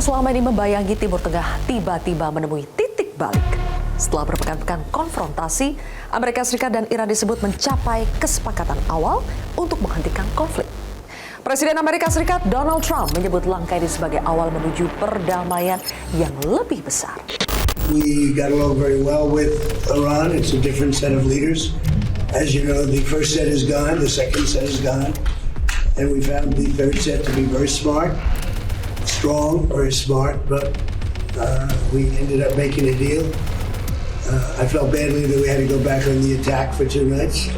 selama ini membayangi Timur Tengah tiba-tiba menemui titik balik. Setelah berpekan-pekan konfrontasi, Amerika Serikat dan Iran disebut mencapai kesepakatan awal untuk menghentikan konflik. Presiden Amerika Serikat Donald Trump menyebut langkah ini sebagai awal menuju perdamaian yang lebih besar. We got along very well with Iran. It's a different set of leaders. As you know, the first set is gone, the second set is gone. And we found the third set to be very smart, strong, very smart, but we ended up making a deal. I felt badly that we had to go back on the attack for 2 nights,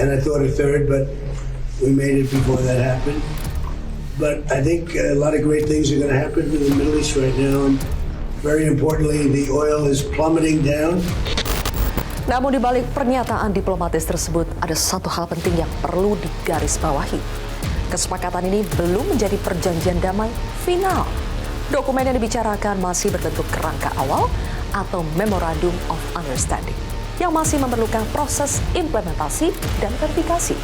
and I thought a third, but we made it before that happened. But I think a lot of great things are going to happen in the Middle East right now, and very importantly, the oil is plummeting down. Namun di balik pernyataan diplomatis tersebut, ada satu hal penting yang perlu digarisbawahi. Kesepakatan ini belum menjadi perjanjian damai final. Dokumen yang dibicarakan masih berbentuk kerangka awal atau Memorandum of Understanding yang masih memerlukan proses implementasi dan verifikasi.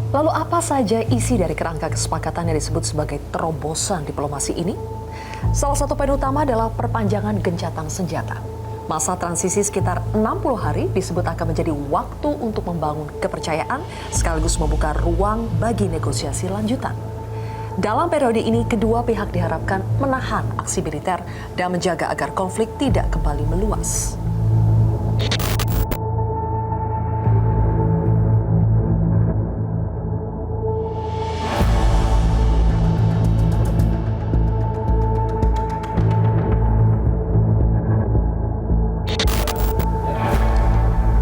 Lalu apa saja isi dari kerangka kesepakatan yang disebut sebagai terobosan diplomasi ini? Salah satu poin utama adalah perpanjangan gencatan senjata. Masa transisi sekitar 60 hari disebut akan menjadi waktu untuk membangun kepercayaan sekaligus membuka ruang bagi negosiasi lanjutan. Dalam periode ini, kedua pihak diharapkan menahan aksi militer dan menjaga agar konflik tidak kembali meluas.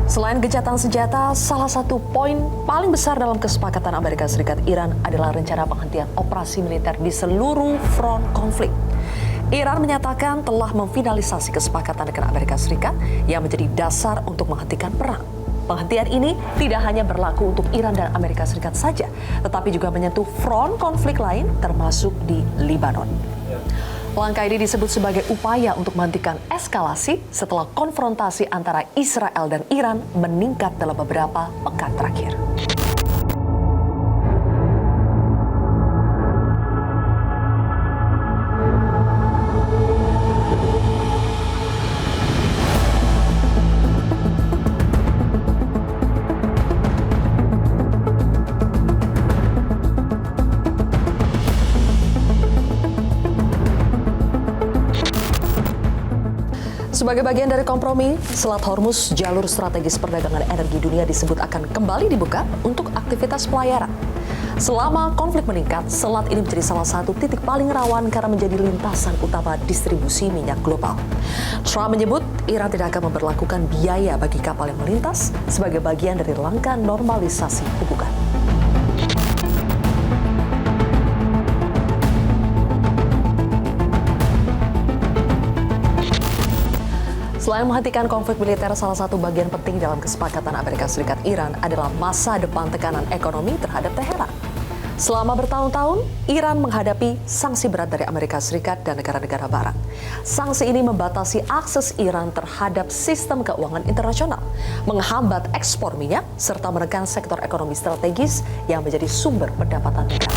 Selain gencatan senjata, salah satu poin paling besar dalam kesepakatan Amerika Serikat Iran adalah rencana penghentian operasi militer di seluruh front konflik. Iran menyatakan telah memfinalisasi kesepakatan dengan Amerika Serikat yang menjadi dasar untuk menghentikan perang. Penghentian ini tidak hanya berlaku untuk Iran dan Amerika Serikat saja, tetapi juga menyentuh front konflik lain termasuk di Lebanon. Langkah ini disebut sebagai upaya untuk menghentikan eskalasi setelah konfrontasi antara Israel dan Iran meningkat dalam beberapa pekan terakhir. Sebagai bagian dari kompromi, Selat Hormuz, jalur strategis perdagangan energi dunia disebut akan kembali dibuka untuk aktivitas pelayaran. Selama konflik meningkat, selat ini menjadi salah satu titik paling rawan karena menjadi lintasan utama distribusi minyak global. Trump menyebut Iran tidak akan memberlakukan biaya bagi kapal yang melintas sebagai bagian dari langkah normalisasi hubungan. Selain menghentikan konflik militer, salah satu bagian penting dalam kesepakatan Amerika Serikat Iran adalah masa depan tekanan ekonomi terhadap Teheran. Selama bertahun-tahun, Iran menghadapi sanksi berat dari Amerika Serikat dan negara-negara barat. Sanksi ini membatasi akses Iran terhadap sistem keuangan internasional, menghambat ekspor minyak, serta menekan sektor ekonomi strategis yang menjadi sumber pendapatan negara.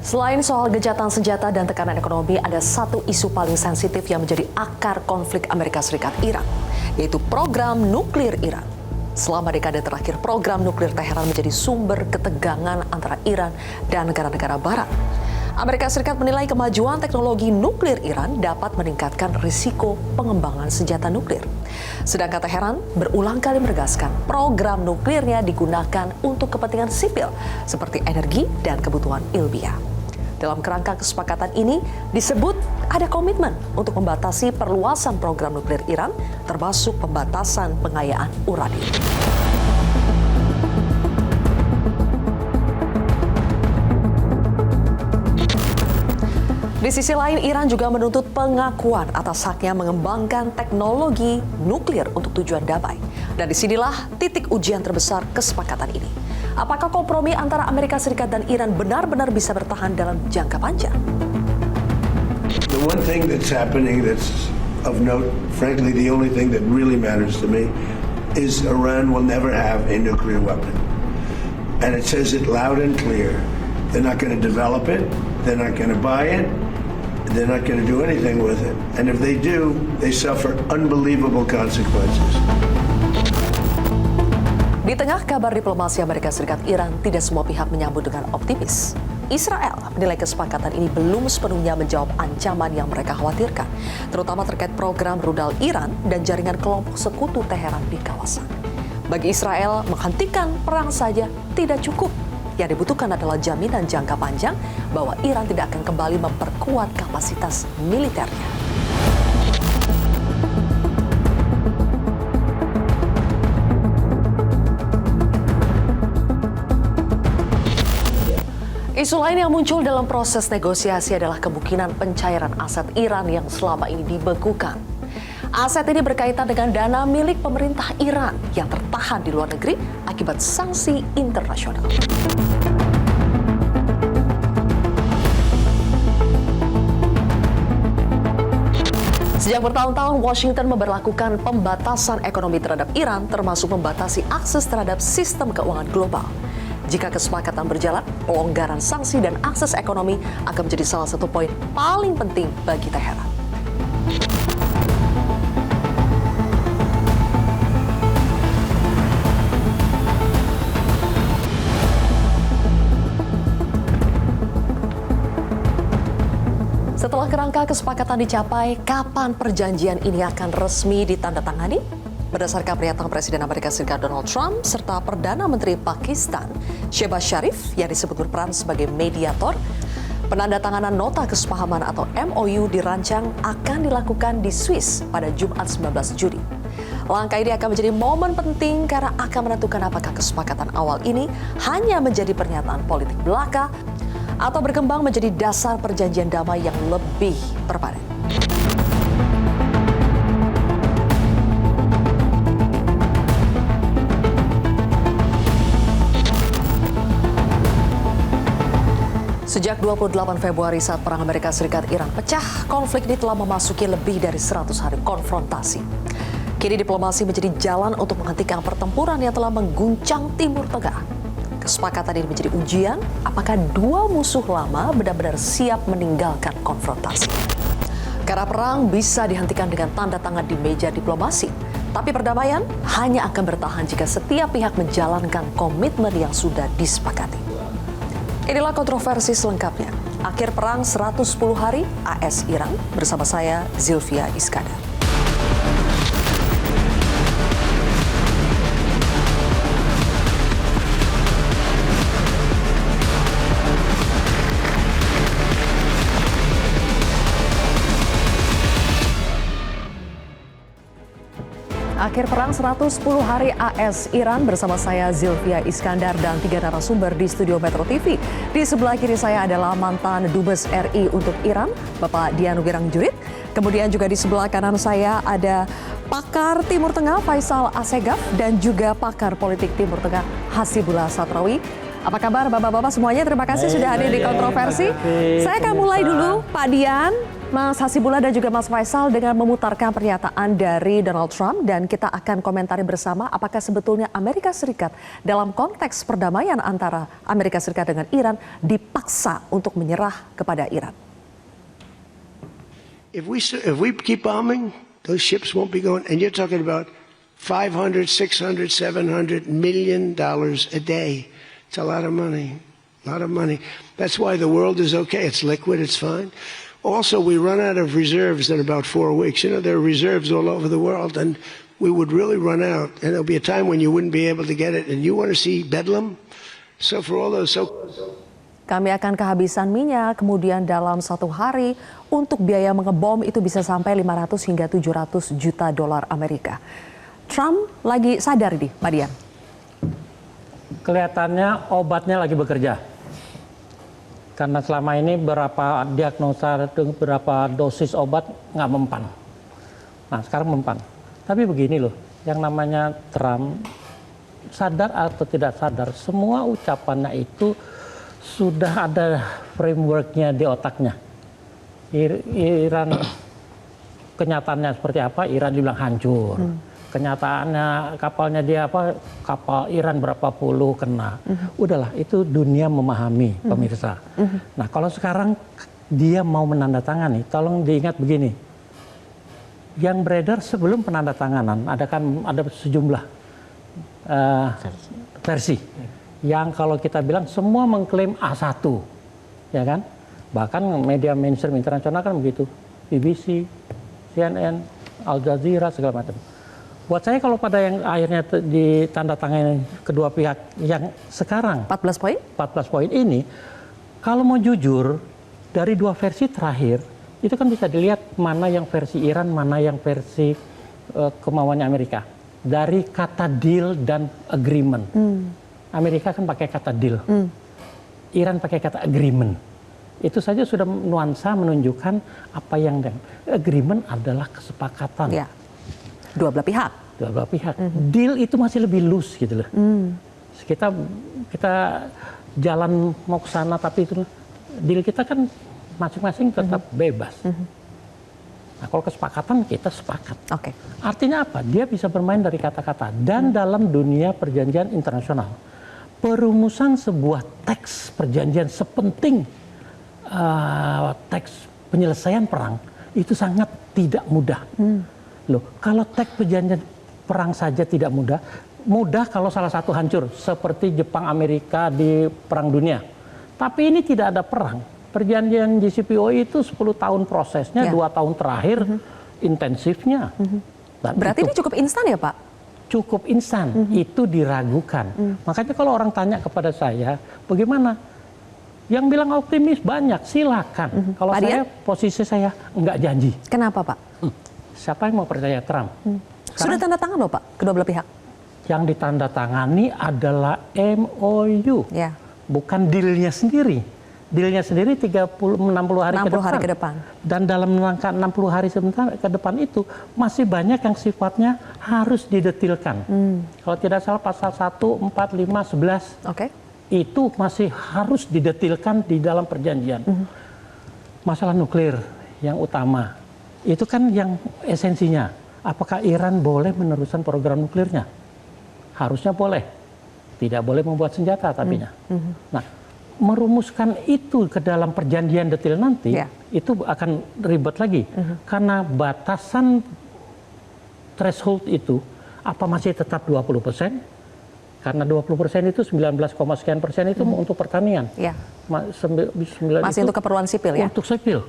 Selain soal gencatan senjata dan tekanan ekonomi, ada satu isu paling sensitif yang menjadi akar konflik Amerika Serikat-Iran, yaitu program nuklir Iran. Selama dekade terakhir, program nuklir Teheran menjadi sumber ketegangan antara Iran dan negara-negara barat. Amerika Serikat menilai kemajuan teknologi nuklir Iran dapat meningkatkan risiko pengembangan senjata nuklir. Sedangkan Teheran berulang kali menegaskan program nuklirnya digunakan untuk kepentingan sipil seperti energi dan kebutuhan ilmiah. Dalam kerangka kesepakatan ini disebut ada komitmen untuk membatasi perluasan program nuklir Iran, termasuk pembatasan pengayaan uranium. Di sisi lain, Iran juga menuntut pengakuan atas haknya mengembangkan teknologi nuklir untuk tujuan damai. Dan disinilah titik ujian terbesar kesepakatan ini. Apakah kompromi antara Amerika Serikat dan Iran benar-benar bisa bertahan dalam jangka panjang? The one thing that's happening that's of note, frankly, the only thing that really matters to me is Iran will never have a nuclear weapon. And it says it loud and clear. They're not going to develop it. They're not going to buy it. They're not going to do anything with it. And if they do, they suffer unbelievable consequences. Di tengah kabar diplomasi Amerika Serikat, Iran tidak semua pihak menyambut dengan optimis. Israel menilai kesepakatan ini belum sepenuhnya menjawab ancaman yang mereka khawatirkan, terutama terkait program rudal Iran dan jaringan kelompok sekutu Teheran di kawasan. Bagi Israel, menghentikan perang saja tidak cukup. Yang dibutuhkan adalah jaminan jangka panjang bahwa Iran tidak akan kembali memperkuat kapasitas militernya. Isu lain yang muncul dalam proses negosiasi adalah kemungkinan pencairan aset Iran yang selama ini dibekukan. Aset ini berkaitan dengan dana milik pemerintah Iran yang tertahan di luar negeri akibat sanksi internasional. Sejak bertahun-tahun, Washington memberlakukan pembatasan ekonomi terhadap Iran, termasuk membatasi akses terhadap sistem keuangan global. Jika kesepakatan berjalan, pelonggaran sanksi dan akses ekonomi akan menjadi salah satu poin paling penting bagi Teheran. Setelah kerangka kesepakatan dicapai, kapan perjanjian ini akan resmi ditandatangani? Berdasarkan pernyataan Presiden Amerika Serikat Donald Trump serta Perdana Menteri Pakistan Shehbaz Sharif yang disebut berperan sebagai mediator, penandatanganan nota kesepahaman atau MOU dirancang akan dilakukan di Swiss pada Jumat 19 Juli. Langkah ini akan menjadi momen penting karena akan menentukan apakah kesepakatan awal ini hanya menjadi pernyataan politik belaka atau berkembang menjadi dasar perjanjian damai yang lebih permanen. Sejak 28 Februari saat perang Amerika Serikat-Iran pecah, konflik ini telah memasuki lebih dari 100 hari konfrontasi. Kini diplomasi menjadi jalan untuk menghentikan pertempuran yang telah mengguncang Timur Tengah. Kesepakatan ini menjadi ujian apakah dua musuh lama benar-benar siap meninggalkan konfrontasi. Karena perang bisa dihentikan dengan tanda tangan di meja diplomasi, tapi perdamaian hanya akan bertahan jika setiap pihak menjalankan komitmen yang sudah disepakati. Inilah kontroversi selengkapnya. Akhir perang 110 hari AS Iran bersama saya Zilvia Iskandar. Akhir perang 110 hari AS Iran bersama saya Zilvia Iskandar dan 3 narasumber di studio Metro TV. Di sebelah kiri saya adalah mantan Dubes RI untuk Iran, Bapak Dian Wirangjurit. Kemudian juga di sebelah kanan saya ada pakar Timur Tengah Faisal Assegaf dan juga pakar politik Timur Tengah Hasibullah Satrawi. Apa kabar Bapak-Bapak semuanya? Terima kasih sudah hadir di kontroversi. Saya akan mulai dulu Pak Dian, Mas Hasibullah dan juga Mas Faisal dengan memutarkan pernyataan dari Donald Trump dan kita akan komentari bersama apakah sebetulnya Amerika Serikat dalam konteks perdamaian antara Amerika Serikat dengan Iran dipaksa untuk menyerah kepada Iran. If we keep bombing, those ships won't be going. And you're talking about $500, $600, $700 million a day. It's a lot of money, That's why the world is okay. It's liquid, it's fine. Also, we run out of reserves in about 4 weeks. You know, there are reserves all over the world, and we would really run out. And there'll be a time when you wouldn't be able to get it. And you want to see bedlam? So for all those... Kami akan kehabisan minyak, kemudian dalam 1 hari untuk biaya mengebom itu bisa sampai 500 hingga 700 juta dolar Amerika. Trump lagi sadar nih, Pak Dian. Kelihatannya obatnya lagi bekerja. Karena selama ini berapa diagnosa, berapa dosis obat nggak mempan. Nah sekarang mempan. Tapi begini loh, yang namanya Trump, sadar atau tidak sadar, semua ucapannya itu sudah ada frameworknya di otaknya. Iran, kenyataannya seperti apa, Iran dibilang hancur. Kenyataannya kapalnya dia apa, kapal Iran berapa puluh kena. Udahlah, itu dunia memahami, pemirsa. Nah kalau sekarang dia mau menandatangani, tolong diingat begini. Yang beredar sebelum penandatanganan, ada sejumlah versi. Yang kalau kita bilang semua mengklaim A1, ya kan? Bahkan media mainstream internasional kan begitu. BBC, CNN, Al Jazeera, segala macam. Buat saya kalau pada yang akhirnya ditandatangani kedua pihak yang sekarang 14 poin? 14 poin ini, kalau mau jujur dari dua versi terakhir itu kan bisa dilihat mana yang versi Iran, mana yang versi kemauannya Amerika. Dari kata deal dan agreement. Amerika kan pakai kata deal. Iran pakai kata agreement. Itu saja sudah nuansa menunjukkan apa yang agreement adalah kesepakatan. Ya. Dua belah pihak. Dua belah pihak. Deal itu masih lebih loose gitu loh. Kita jalan mau ke sana tapi itu deal kita kan masing-masing tetap bebas. Nah, kalau kesepakatan kita sepakat. Oke. Artinya apa? Dia bisa bermain dari kata-kata. Dan dalam dunia perjanjian internasional, perumusan sebuah teks perjanjian sepenting teks penyelesaian perang itu sangat tidak mudah. Loh, kalau teks perjanjian perang saja tidak mudah, mudah kalau salah satu hancur seperti Jepang Amerika di Perang Dunia. Tapi ini tidak ada perang. Perjanjian JCPOA itu 10 tahun prosesnya, 2 tahun terakhir intensifnya. Dan Berarti itu ini cukup instan ya Pak? cukup instan, itu diragukan. Makanya kalau orang tanya kepada saya, bagaimana? Yang bilang optimis banyak, silakan. Kalau Pak saya, Dian? posisi saya nggak janji. Kenapa Pak? Siapa yang mau percaya Trump? Sudah tanda tangan loh Pak, kedua belah pihak. Yang ditandatangani adalah MOU, Ya. bukan deal-nya sendiri. Deal-nya sendiri 60 hari, 60 hari ke depan. Dan dalam rangka 60 hari sebentar ke depan itu masih banyak yang sifatnya harus didetilkan. Kalau tidak salah pasal 1, 4, 5, 11 Oke. itu masih harus didetilkan di dalam perjanjian. Masalah nuklir yang utama, itu kan yang esensinya. Apakah Iran boleh meneruskan program nuklirnya? Harusnya boleh. Tidak boleh membuat senjata tapinya. Nah, merumuskan itu ke dalam perjanjian detil nanti, itu akan ribet lagi. Karena batasan threshold itu, apa masih tetap 20%? Karena 20% itu 19, sekian persen itu untuk pertanian. Ya. Masih untuk keperluan sipil ya? Untuk sipil.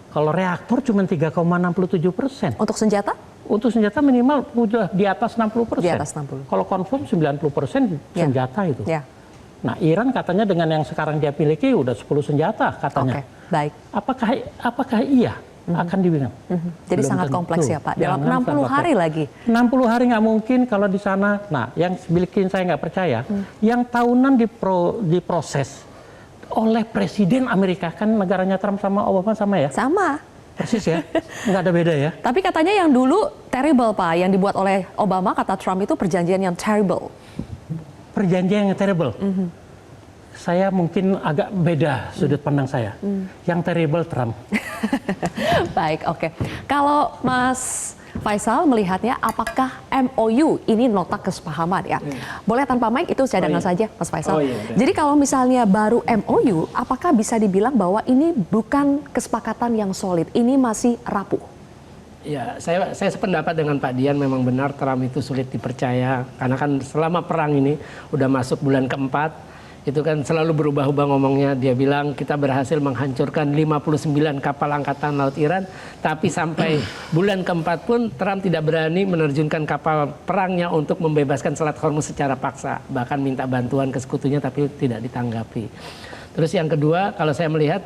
Kalau reaktor cuma 3,67%. Untuk senjata? Untuk senjata minimal sudah di atas 60%. Di atas 60. Kalau confirm 90% senjata itu. Ya. Nah, Iran katanya dengan yang sekarang dia miliki udah 10 senjata katanya. Oke, baik. Apakah iya akan dibilang? Jadi Belum sangat tentu. kompleks ya Pak. Dalam Jangan 60 hari lagi. 60 hari nggak mungkin kalau di sana. Nah, yang bikin saya nggak percaya, yang tahunan diproses oleh Presiden Amerika, kan negaranya Trump sama Obama sama ya? Sama. Persis ya, nggak ada beda ya. Tapi katanya yang dulu terrible Pak, yang dibuat oleh Obama, kata Trump itu perjanjian yang terrible. Perjanjian yang terrible. Saya mungkin agak beda sudut pandang saya. Yang terrible Trump. Baik, oke. Kalau Mas Faisal melihatnya, apakah MOU ini nota kesepahaman ya? Boleh tanpa mic, itu cadangan saja Mas Faisal. Jadi kalau misalnya baru MOU, apakah bisa dibilang bahwa ini bukan kesepakatan yang solid, ini masih rapuh? Ya, saya sependapat dengan Pak Dian, memang benar Trump itu sulit dipercaya. Karena kan selama perang ini, udah masuk bulan keempat, itu kan selalu berubah-ubah ngomongnya. Dia bilang kita berhasil menghancurkan 59 kapal angkatan laut Iran, tapi sampai bulan keempat pun Trump tidak berani menerjunkan kapal perangnya untuk membebaskan Selat Hormuz secara paksa. Bahkan minta bantuan ke sekutunya tapi tidak ditanggapi. Terus yang kedua, kalau saya melihat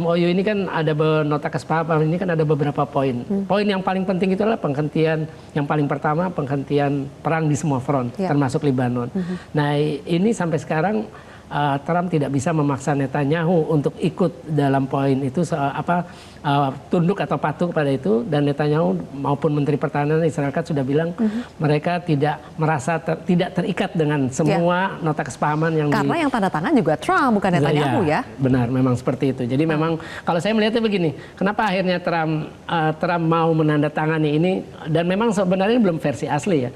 MOU ini kan ada nota kesepahaman, ini kan ada beberapa poin. Poin yang paling penting itu adalah penghentian, yang paling pertama penghentian perang di semua front, termasuk Lebanon. Nah, ini sampai sekarang Trump tidak bisa memaksa Netanyahu untuk ikut dalam poin itu tunduk atau patuh kepada itu, dan Netanyahu maupun Menteri Pertahanan Israel kan sudah bilang mereka tidak merasa tidak terikat dengan semua nota kesepahaman yang Karena yang tanda tangan juga Trump bukan Netanyahu ya. Benar, memang seperti itu. Jadi memang kalau saya melihatnya begini, kenapa akhirnya Trump mau menandatangani ini, dan memang sebenarnya belum versi asli ya.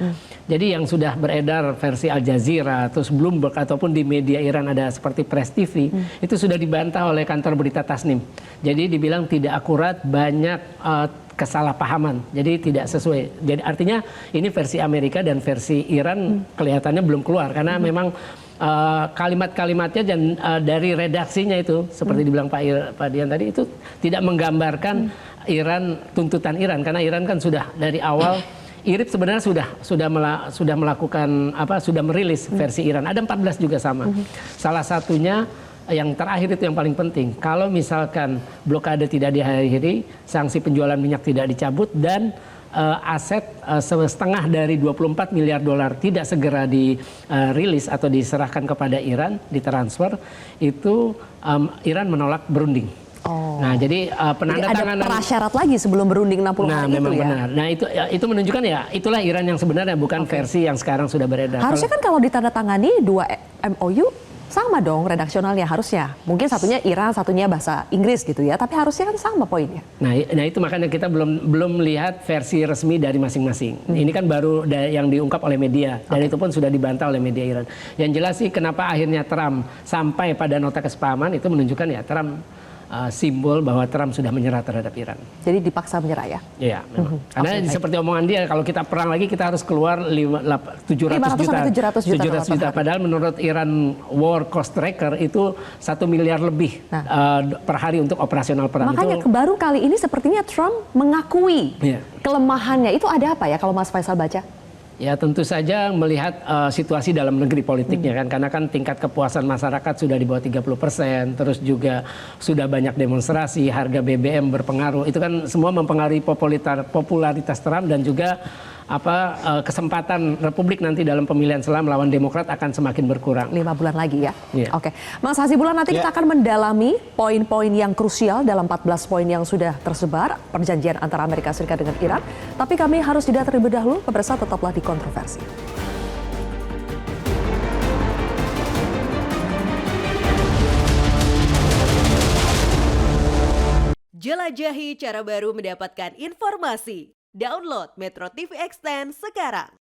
Jadi yang sudah beredar versi Al Jazeera, terus Bloomberg ataupun di media Iran ada seperti Press TV, itu sudah dibantah oleh kantor berita Tasnim. Jadi dibilang tidak akurat, banyak kesalahpahaman, jadi tidak sesuai. Jadi artinya ini versi Amerika dan versi Iran kelihatannya belum keluar karena memang kalimat-kalimatnya dan dari redaksinya itu seperti dibilang Pak Dian tadi itu tidak menggambarkan Iran, tuntutan Iran, karena Iran kan sudah dari awal IRIB sebenarnya sudah melakukan sudah merilis versi Iran. Ada 14 juga sama. Salah satunya yang terakhir itu yang paling penting. Kalau misalkan blokade tidak diakhiri, sanksi penjualan minyak tidak dicabut, dan aset setengah dari 24 miliar dolar tidak segera dirilis atau diserahkan kepada Iran, ditransfer, itu Iran menolak berunding. Nah, jadi penandatanganan ada prasyarat lagi sebelum berunding 60 hari memang itu ya. benar. Nah, itu menunjukkan ya itulah Iran yang sebenarnya, bukan versi yang sekarang sudah beredar. Harusnya kan kalau ditandatangani 2 MOU sama dong redaksionalnya harusnya. Mungkin satunya Iran, satunya bahasa Inggris gitu ya, tapi harusnya kan sama poinnya. Nah itu makanya kita belum lihat versi resmi dari masing-masing. Ini kan baru yang diungkap oleh media, dan itu pun sudah dibantah oleh media Iran. Yang jelas sih kenapa akhirnya Trump sampai pada nota kesepahaman itu menunjukkan ya Trump simbol bahwa Trump sudah menyerah terhadap Iran. Jadi dipaksa menyerah ya? Iya, memang. Karena seperti omongan dia, kalau kita perang lagi kita harus keluar 700 juta. Padahal menurut Iran War Cost Tracker itu 1 miliar lebih per hari untuk operasional perang. Makanya baru kali ini sepertinya Trump mengakui kelemahannya. Itu ada apa ya kalau Mas Faisal baca? Ya tentu saja melihat situasi dalam negeri politiknya kan, karena kan tingkat kepuasan masyarakat sudah di bawah 30%, terus juga sudah banyak demonstrasi, harga BBM berpengaruh, itu kan semua mempengaruhi popularitas Trump, dan juga kesempatan Republik nanti dalam pemilihan setelah melawan Demokrat akan semakin berkurang. 5 bulan lagi ya? Yeah. Oke. Mas Hasibulan, nanti kita akan mendalami poin-poin yang krusial dalam 14 poin yang sudah tersebar perjanjian antara Amerika Serikat dengan Iran. Tapi kami harus jeda terlebih dahulu, pemirsa tetaplah di Kontroversi. Jelajahi cara baru mendapatkan informasi. Download Metro TV Extend sekarang.